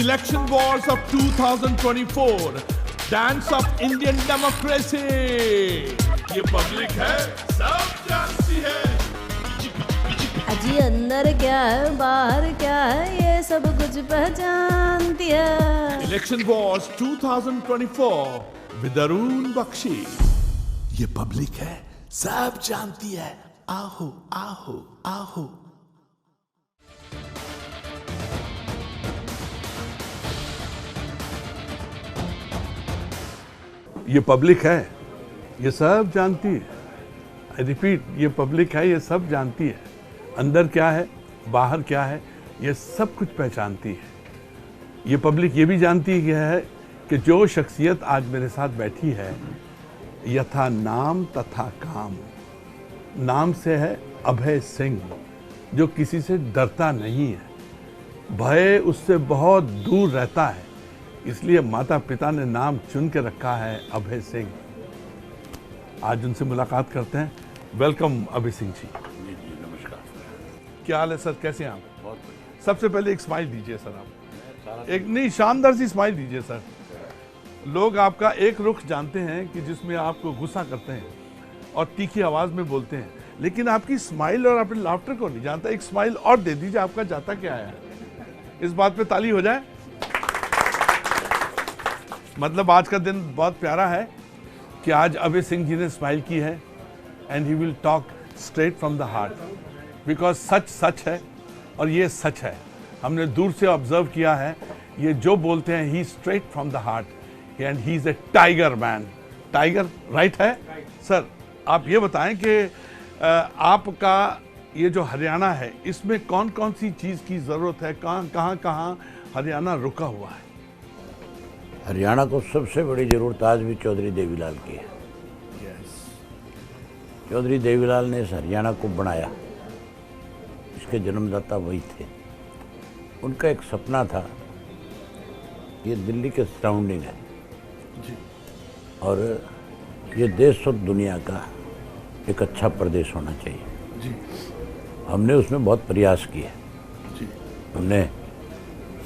Election wars of 2024. Dance of Indian democracy. ये public है, सब जानती है. अजी अंदर क्या है बाहर क्या है ये सब कुछ पहचानती है. Election wars 2024 with Arun Bakshi. ये पब्लिक है, सब जानती है. आओ आओ आओ. ये पब्लिक है, ये सब जानती है. आई रिपीट, ये पब्लिक है, ये सब जानती है. अंदर क्या है, बाहर क्या है, ये सब कुछ पहचानती है. ये पब्लिक ये भी जानती है कि जो शख्सियत आज मेरे साथ बैठी है, यथा नाम तथा काम. नाम से है अभय सिंह, जो किसी से डरता नहीं है. भय उससे बहुत दूर रहता है, इसलिए माता पिता ने नाम चुन के रखा है अभय सिंह. आज उनसे मुलाकात करते हैं. वेलकम अभय सिंह जी. नमस्कार. क्या हाल है सर, कैसे हैं आप? बहुत बढ़िया. सबसे पहले एक स्माइल दीजिए सर. आप एक नहीं, शानदार सी स्माइल दीजिए सर. लोग आपका एक रुख जानते हैं कि जिसमें आपको गुस्सा करते हैं और तीखी आवाज में बोलते हैं, लेकिन आपकी स्माइल और अपने लाफ्टर को नहीं जानता. एक स्माइल और दे दीजिए. आपका जाता क्या है? इस बात पे ताली हो जाए. मतलब आज का दिन बहुत प्यारा है कि आज अभय सिंह जी ने स्माइल की है. And he will talk straight from the heart, because सच सच है और ये सच है. हमने दूर से ऑब्जर्व किया है, ये जो बोलते हैं he straight from the heart. And he is a tiger man. Tiger right है सर. आप ये बताएं कि आपका ये जो हरियाणा है, इसमें कौन कौन सी चीज़ की ज़रूरत है, कहाँ हरियाणा रुका हुआ है? हरियाणा को सबसे बड़ी जरूरत आज भी चौधरी देवीलाल की है. चौधरी देवीलाल ने इस हरियाणा को बनाया. इसके जन्मदाता वही थे. उनका एक सपना था, ये दिल्ली के सराउंडिंग है जी. और ये देश और दुनिया का एक अच्छा प्रदेश होना चाहिए जी. हमने उसमें बहुत प्रयास किए जी. हमने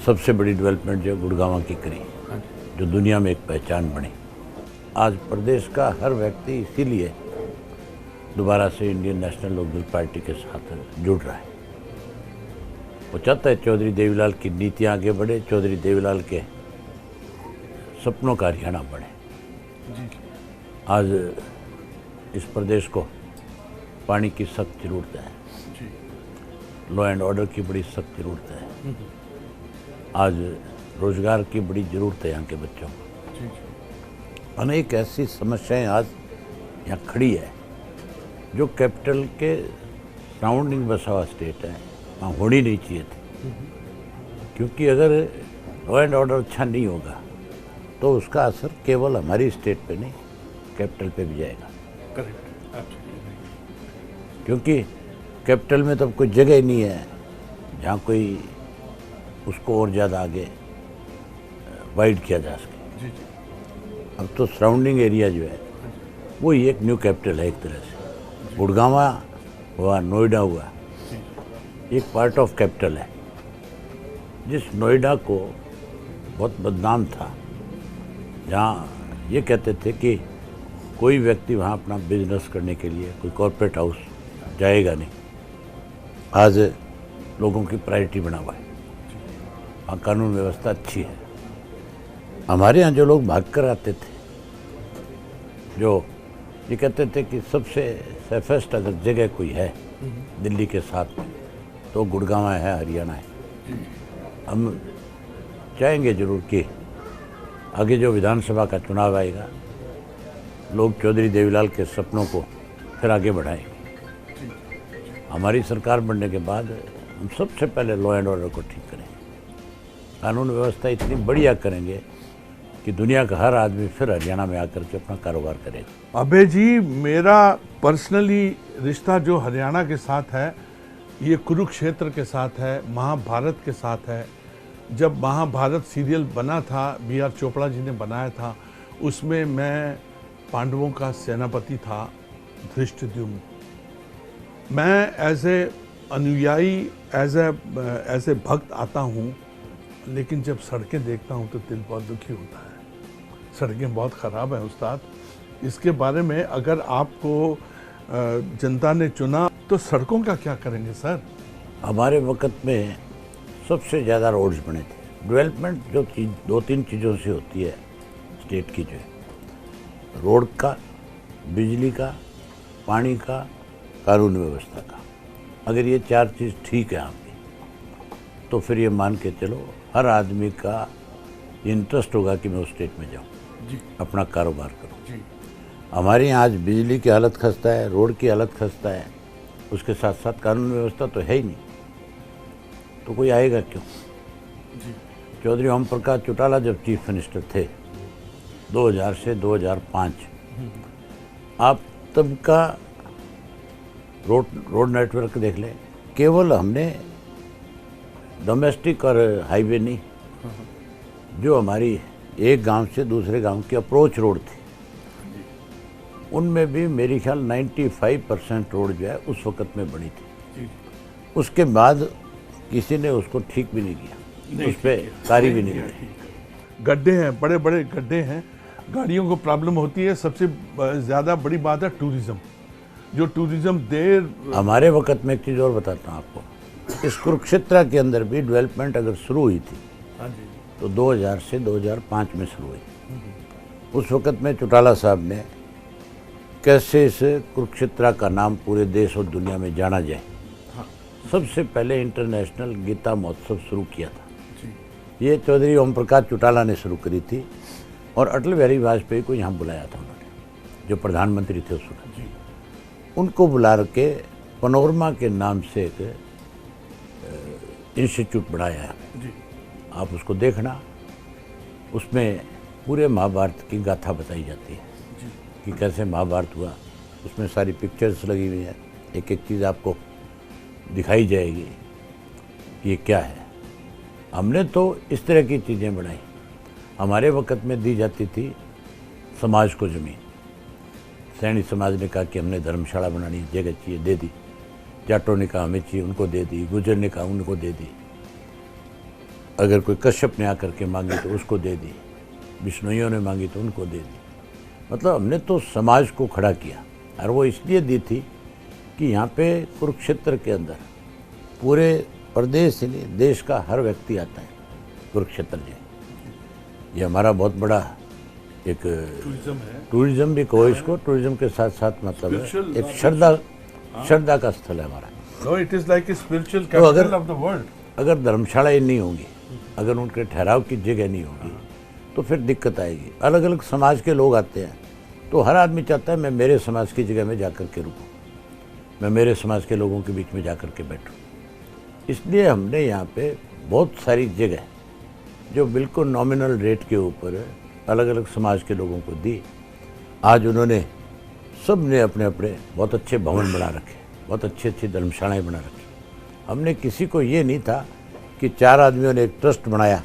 सबसे बड़ी डेवलपमेंट जो गुड़गांव की करी, जो दुनिया में एक पहचान बनी. आज प्रदेश का हर व्यक्ति इसीलिए दोबारा से इंडियन नेशनल लोकदल पार्टी के साथ जुड़ रहा है. वो चाहता है चौधरी देवीलाल की नीतियाँ आगे बढ़े, चौधरी देवीलाल के सपनों का हरियाणा बढ़े. आज इस प्रदेश को पानी की सख्त जरूरत है. लॉ एंड ऑर्डर की बड़ी सख्त जरूरत है. आज रोजगार की बड़ी जरूरत है यहाँ के बच्चों को. अनेक ऐसी समस्याएं आज यहाँ खड़ी है जो कैपिटल के सराउंडिंग बसा हुआ स्टेट है, वहाँ होनी नहीं चाहिए थी. क्योंकि अगर लॉ एंड ऑर्डर अच्छा नहीं होगा तो उसका असर केवल हमारी स्टेट पे नहीं, कैपिटल पे भी जाएगा. क्योंकि कैपिटल में तो कोई जगह ही नहीं है जहाँ कोई उसको और ज़्यादा आगे वाइड किया जा सके. अब तो सराउंडिंग एरिया जो है वो ही एक न्यू कैपिटल है एक तरह से. गुड़गांव हुआ, नोएडा हुआ, एक पार्ट ऑफ कैपिटल है. जिस नोएडा को बहुत बदनाम था, जहाँ ये कहते थे कि कोई व्यक्ति वहाँ अपना बिजनेस करने के लिए कोई कॉर्पोरेट हाउस जाएगा नहीं, आज लोगों की प्रायोरिटी बना हुआ है. वहाँ कानून व्यवस्था अच्छी है. हमारे यहाँ जो लोग भाग कर आते थे, जो ये कहते थे कि सबसे सेफेस्ट अगर जगह कोई है दिल्ली के साथ में तो गुड़गांव है, हरियाणा है. हम चाहेंगे जरूर कि आगे जो विधानसभा का चुनाव आएगा, लोग चौधरी देवीलाल के सपनों को फिर आगे बढ़ाएंगे. हमारी सरकार बनने के बाद हम सबसे पहले लॉ एंड ऑर्डर को ठीक करेंगे. कानून व्यवस्था इतनी बढ़िया करेंगे कि दुनिया का हर आदमी फिर हरियाणा में आकर के अपना कारोबार करेगा. अभय जी, मेरा पर्सनली रिश्ता जो हरियाणा के साथ है, ये कुरुक्षेत्र के साथ है, महाभारत के साथ है. जब महाभारत सीरियल बना था, B.R. चोपड़ा जी ने बनाया था, उसमें मैं पांडवों का सेनापति था, धृष्टद्युम्न. मैं एज ए अनुयायी, एज ए भक्त आता हूँ लेकिन जब सड़कें देखता हूँ तो दिल बहुत दुखी होता है। सड़कें बहुत ख़राब हैं उस्ताद। इसके बारे में अगर आपको जनता ने चुना तो सड़कों का क्या करेंगे सर? हमारे वक्त में सबसे ज़्यादा रोड्स बने थे। डेवलपमेंट जो चीज़ 2-3 चीज़ों से होती है स्टेट की, जो है रोड का, बिजली का, पानी का, कानून व्यवस्था का। अगर ये 4 चीज़ ठीक है आपकी, तो फिर ये मान के चलो हर आदमी का इंटरेस्ट होगा कि मैं उस स्टेट में जाऊँ, अपना कारोबार करूँ। हमारे यहाँ आज बिजली की हालत खस्ता है, रोड की हालत खस्ता है, उसके साथ साथ कानून व्यवस्था तो है ही नहीं, तो कोई आएगा क्यों? चौधरी ओम प्रकाश चौटाला जब चीफ मिनिस्टर थे 2000 से 2005, आप तब का रोड नेटवर्क देख लें। केवल हमने डोमेस्टिक और हाईवे नहीं, जो हमारी एक गांव से दूसरे गांव की अप्रोच रोड थी, उनमें भी मेरी ख्याल 95% रोड जो है उस वक्त में बनी थी। उसके बाद किसी ने उसको ठीक भी नहीं किया, उस पर कार्य भी नहीं की। गड्ढे हैं, बड़े बड़े गड्ढे हैं, गाड़ियों को प्रॉब्लम होती है। सबसे ज़्यादा बड़ी बात है टूरिज़्म, जो टूरिज़्म देर। हमारे वक्त में एक चीज़ और बताता हूँ आपको, इस कुरुक्षेत्र के अंदर भी डेवलपमेंट अगर शुरू हुई थी तो 2000 से 2005 में शुरू हुई। उस वक्त में चौटाला साहब ने कैसे इस कुरुक्षेत्र का नाम पूरे देश और दुनिया में जाना जाए, सबसे पहले इंटरनेशनल गीता महोत्सव शुरू किया था। ये चौधरी ओम प्रकाश चौटाला ने शुरू करी थी और अटल बिहारी वाजपेयी को यहाँ बुलाया था उन्होंने, जो प्रधानमंत्री थे उस वक्त। उनको बुला के पनोरमा के नाम से एक इंस्टीट्यूट बनाया है, आप उसको देखना। उसमें पूरे महाभारत की गाथा बताई जाती है कि कैसे महाभारत हुआ, उसमें सारी पिक्चर्स लगी हुई हैं, एक एक चीज़ आपको दिखाई जाएगी ये क्या है। हमने तो इस तरह की चीज़ें बनाई। हमारे वक्त में दी जाती थी समाज को ज़मीन, सैनी समाज ने कहा कि हमने धर्मशाला बनानी, जगह चाहिए, दे दी। जाटों ने कहा हमें चाहिए, उनको दे दी। गुजर ने कहा उनको दे दी। अगर कोई कश्यप ने आकर के मांगी तो उसको दे दी, बिश्नोइयों ने मांगी तो उनको दे दी। मतलब हमने तो समाज को खड़ा किया, और वो इसलिए दी थी कि यहाँ पे कुरुक्षेत्र के अंदर पूरे प्रदेश ही नहीं, देश का हर व्यक्ति आता है कुरुक्षेत्र जी। ये हमारा बहुत बड़ा एक टूरिज्म है, टूरिज्म भी कहो इसको, टूरिज्म के साथ साथ मतलब है एक श्रद्धा का स्थल है हमारा। No, it is like a spiritual तो capital of the world. अगर धर्मशालाएं नहीं होंगी, अगर उनके ठहराव की जगह नहीं होगी, तो फिर दिक्कत आएगी। अलग अलग समाज के लोग आते हैं, तो हर आदमी चाहता है मैं मेरे समाज की जगह में जाकर के रुकूं, मैं मेरे समाज के लोगों के बीच में जाकर के बैठूं। इसलिए हमने यहाँ पे बहुत सारी जगह जो बिल्कुल नॉमिनल रेट के ऊपर अलग अलग समाज के लोगों को दी। आज उन्होंने सब ने अपने अपने बहुत अच्छे भवन बना रखे, बहुत अच्छी अच्छी धर्मशालाएँ बना रखी। हमने किसी को ये नहीं था कि 4 आदमियों ने एक ट्रस्ट बनाया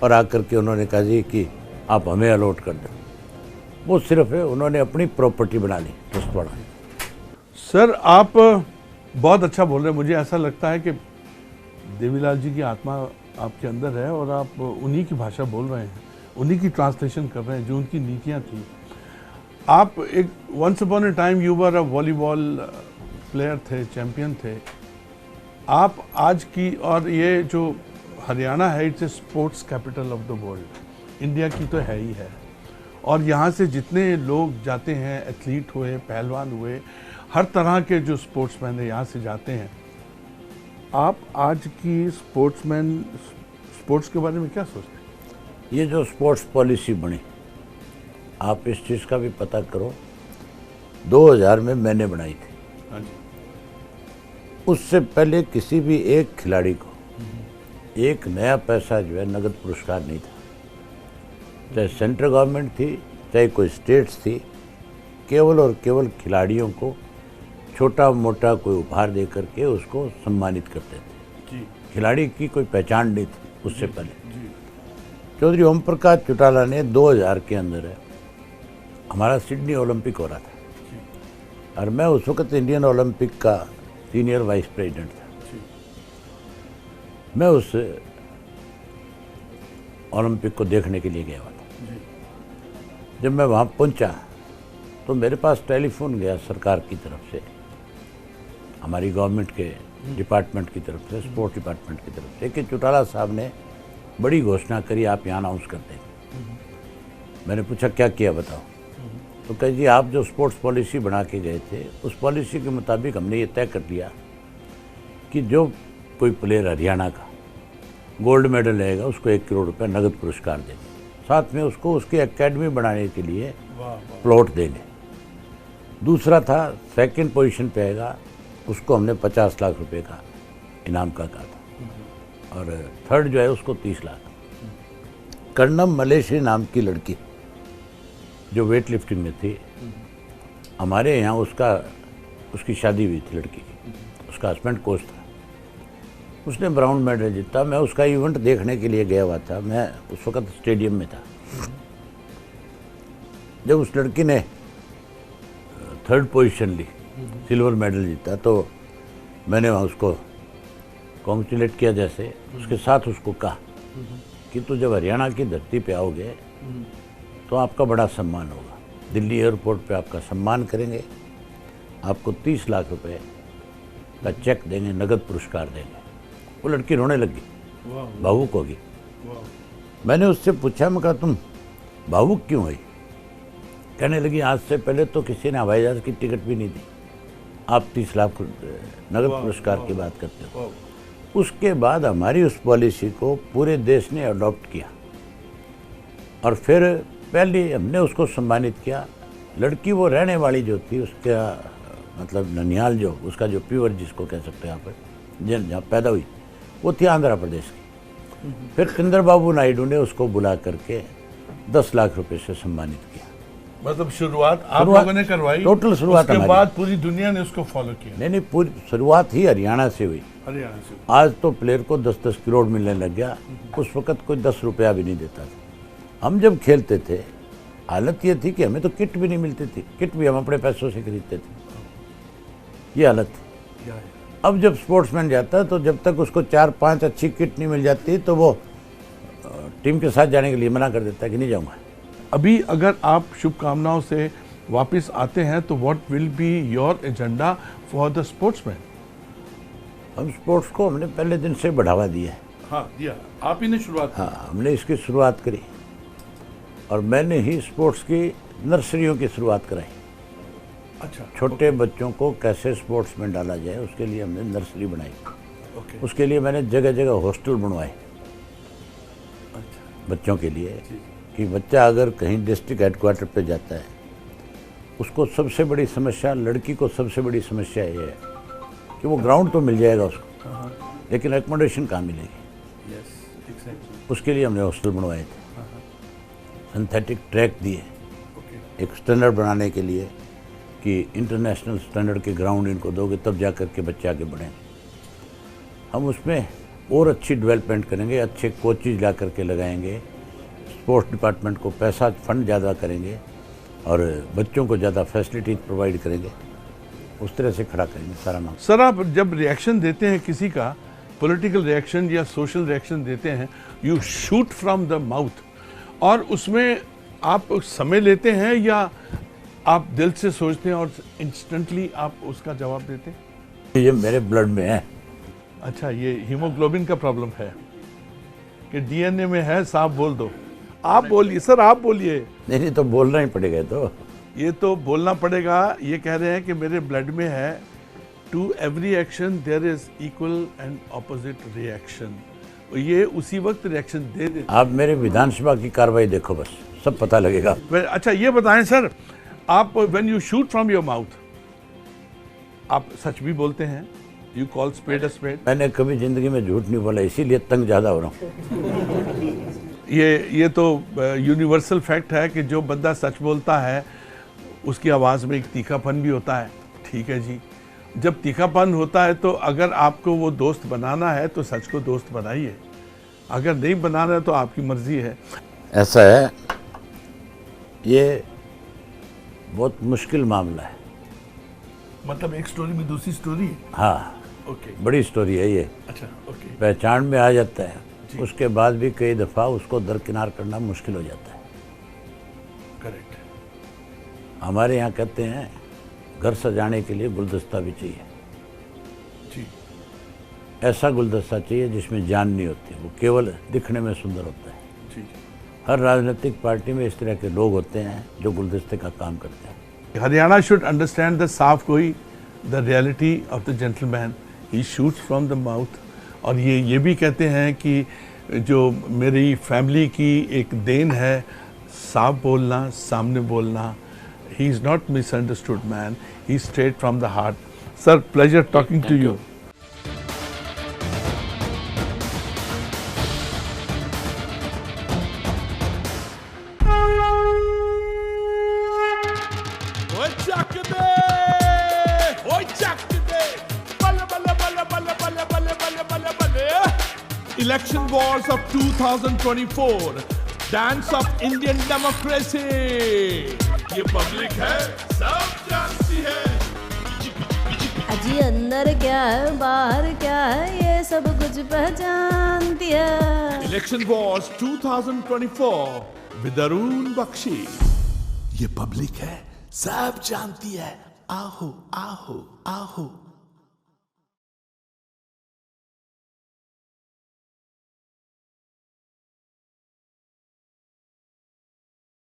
और आकर के उन्होंने कहा जी कि आप हमें अलॉट कर दो। वो सिर्फ है उन्होंने अपनी प्रॉपर्टी बना ली, ट्रस्ट बना। सर आप बहुत अच्छा बोल रहे हैं। मुझे ऐसा लगता है कि देवीलाल जी की आत्मा आपके अंदर है और आप उन्हीं की भाषा बोल रहे हैं, उन्हीं की ट्रांसलेशन कर रहे हैं, जो उनकी नीतियाँ थी। आप एक once upon a time you were a volleyball player थे, चैंपियन थे। आप आज की, और ये जो हरियाणा है it's a sports capital of the world, India की तो है ही है। और यहाँ से जितने लोग जाते हैं, एथलीट हुए, पहलवान हुए, हर तरह के जो स्पोर्ट्समैन है यहाँ से जाते हैं। आप आज की स्पोर्ट्स के बारे में क्या सोचते हैं? ये जो स्पोर्ट्स पॉलिसी बनी, आप इस चीज़ का भी पता करो, 2000 में मैंने बनाई थी। हाँ जी। उससे पहले किसी भी एक खिलाड़ी को एक नया पैसा जो है नगद पुरस्कार नहीं था, चाहे सेंट्रल गवर्नमेंट थी चाहे कोई स्टेट्स थी। केवल और केवल खिलाड़ियों को छोटा मोटा कोई उपहार दे करके उसको सम्मानित करते थे। खिलाड़ी की कोई पहचान नहीं थी उससे पहले। चौधरी ओम प्रकाश चौटाला ने 2000 के अंदर है, हमारा सिडनी ओलंपिक हो रहा था और मैं उस वक्त इंडियन ओलंपिक का सीनियर वाइस प्रेसिडेंट था। मैं उस ओलंपिक को देखने के लिए गया हुआ था। जब मैं वहाँ पहुँचा तो मेरे पास टेलीफोन गया सरकार की तरफ से, हमारी गवर्नमेंट के डिपार्टमेंट की तरफ से, स्पोर्ट्स डिपार्टमेंट की तरफ से, कि चौटाला साहब ने बड़ी घोषणा करी, आप यहाँ अनाउंस कर देंगे। मैंने पूछा क्या किया बताओ। तो कहे जी आप जो स्पोर्ट्स पॉलिसी बना के गए थे उस पॉलिसी के मुताबिक हमने ये तय कर लिया कि जो कोई प्लेयर हरियाणा का गोल्ड मेडल लेगा उसको 1 करोड़ रुपए नगद पुरस्कार देंगे, साथ में उसको उसकी एकेडमी बनाने के लिए प्लॉट देंगे। दूसरा था सेकंड पोजीशन पे आएगा उसको हमने 50 लाख रुपए का इनाम का कहा था, और थर्ड जो है उसको 30 लाख। कर्णम मलेशिया नाम की लड़की जो वेट लिफ्टिंग में थी, हमारे यहाँ उसकी शादी हुई थी लड़की की, उसका हस्बैंड कोच था, उसने ब्राउन मेडल जीता। मैं उसका इवेंट देखने के लिए गया हुआ था, मैं उस वक्त स्टेडियम में था। जब उस लड़की ने थर्ड पोजीशन ली, सिल्वर मेडल जीता, तो मैंने वहाँ उसको कॉन्ग्रेचुलेट किया, जैसे उसके साथ उसको कहा कि तो जब हरियाणा की धरती पे आओगे तो आपका बड़ा सम्मान होगा, दिल्ली एयरपोर्ट पे आपका सम्मान करेंगे, आपको 30 लाख रुपए का चेक देंगे, नगद पुरस्कार देंगे। वो लड़की रोने लगी, भावुक होगी। मैंने उससे पूछा, मैं कहा तुम भावुक क्यों हुई? कहने लगी आज से पहले तो किसी ने हवाई जहाज की टिकट भी नहीं दी, आप 30 लाख नगद पुरस्कार की बात करते हो। उसके बाद हमारी उस पॉलिसी को पूरे देश ने अडॉप्ट किया और फिर पहले हमने उसको सम्मानित किया। लड़की वो रहने वाली जो थी, उसका मतलब ननिहाल जो उसका जो प्योर जिसको कह सकते हैं आप, जहाँ पैदा हुई, वो थी आंध्र प्रदेश की। फिर चंद्रबाबू नायडू ने उसको बुला करके 10 लाख रुपए से सम्मानित किया। मतलब शुरुआत आप लोगों ने करवाई, टोटल शुरुआत उसके बाद पूरी दुनिया ने उसको फॉलो किया। नहीं, पूरी शुरुआत ही हरियाणा से हुई। हरियाणा से आज तो प्लेयर को 10-10 करोड़ मिलने लग गया, उस वक्त कोई 10 रुपया भी नहीं देता था। हम जब खेलते थे हालत ये थी कि हमें तो किट भी नहीं मिलती थी, किट भी हम अपने पैसों से खरीदते थे, ये हालत थी। अब जब स्पोर्ट्समैन जाता है तो जब तक उसको 4-5 अच्छी किट नहीं मिल जाती तो वो टीम के साथ जाने के लिए मना कर देता है कि नहीं जाऊंगा। अभी अगर आप शुभकामनाओं से वापस आते हैं तो what will be your agenda for the sportsman? हम स्पोर्ट्स को हमने पहले दिन से बढ़ावा दिया है। हाँ दिया, आप ही ने शुरुआत की। हाँ, हमने इसकी शुरुआत करी और मैंने ही स्पोर्ट्स की नर्सरियों की शुरुआत कराई। अच्छा, छोटे बच्चों को कैसे स्पोर्ट्स में डाला जाए उसके लिए हमने नर्सरी बनाई। ओके, उसके लिए मैंने जगह जगह हॉस्टल बनवाए अच्छा, बच्चों के लिए, कि बच्चा अगर कहीं डिस्ट्रिक्ट हेडक्वार्टर पे जाता है, उसको सबसे बड़ी समस्या, लड़की को सबसे बड़ी समस्या ये है कि वो ग्राउंड तो मिल जाएगा उसको, लेकिन एकोमोडेशन कहाँ मिलेगी। Yes, exactly. उसके लिए हमने हॉस्टल बनवाए थे, सिंथेटिक ट्रैक दिए ओके, एक स्टैंडर्ड बनाने के लिए कि इंटरनेशनल स्टैंडर्ड के ग्राउंड इनको दोगे तब जा कर के बच्चे आगे बढ़ें। हम उसमें और अच्छी डेवलपमेंट करेंगे, अच्छे कोचेज ला करके लगाएंगे, स्पोर्ट्स डिपार्टमेंट को पैसा फंड ज़्यादा करेंगे और बच्चों को ज़्यादा फैसिलिटीज प्रोवाइड करेंगे, उस तरह से खड़ा करेंगे सारा मामला। सर आप जब रिएक्शन देते हैं किसी का, पॉलिटिकल रिएक्शन या सोशल रिएक्शन देते हैं, you shoot from the mouth, और उसमें आप समय लेते हैं या आप दिल से सोचते हैं और इंस्टेंटली आप उसका जवाब देते हैं? ये मेरे ब्लड में है। अच्छा, ये हीमोग्लोबिन का प्रॉब्लम है कि डीएनए में है, साफ बोल दो। आप बोलिए सर, आप बोलिए। नहीं तो बोलना ही पड़ेगा। तो ये तो बोलना पड़ेगा। ये कह रहे हैं कि मेरे ब्लड में है, to every action there is equal and opposite reaction. ये उसी वक्त रिएक्शन दे देते। आप मेरे विधानसभा की कार्रवाई देखो, बस सब पता लगेगा। अच्छा ये बताएं सर, आप when you shoot from your mouth, आप सच भी बोलते हैं? You call spade a spade? मैंने कभी जिंदगी में झूठ नहीं बोला, इसीलिए तंग ज़्यादा हो रहा हूँ। ये तो यूनिवर्सल फैक्ट है कि जो बंदा सच बोलता है उसकी आवाज़ में एक तीखापन भी होता है। ठीक है जी, जब तीखापन होता है तो अगर आपको वो दोस्त बनाना है तो सच को दोस्त बनाइए, अगर नहीं बनाना है तो आपकी मर्जी है। ऐसा है, ये बहुत मुश्किल मामला है। मतलब एक स्टोरी में दूसरी स्टोरी है? हाँ, ओके, बड़ी स्टोरी है ये। अच्छा, ओके, पहचान में आ जाता है उसके बाद भी कई दफ़ा उसको दरकिनार करना मुश्किल हो जाता है। करेक्ट। हमारे यहाँ कहते हैं घर सजाने के लिए गुलदस्ता भी चाहिए। जी। ऐसा गुलदस्ता चाहिए जिसमें जान नहीं होती, वो केवल दिखने में सुंदर होता है। जी। हर राजनीतिक पार्टी में इस तरह के लोग होते हैं जो गुलदस्ते का काम करते हैं। हरियाणा शुड अंडरस्टैंड द साफ कोई the reality of the gentleman, he shoots from the mouth. और ये भी कहते हैं कि जो मेरी फैमिली की एक देन है, साफ बोलना, सामने बोलना। He is not misunderstood man, he straight from the heart. Sir, pleasure talking to you. Election wars of 2024, dance of Indian democracy. ये पब्लिक है, सब जानती है। अजी अंदर क्या है बाहर क्या है ये सब कुछ पहचानती है। Election wars 2024 with Arun Bakshi. ये पब्लिक है, सब जानती है। आहो आहो आहो।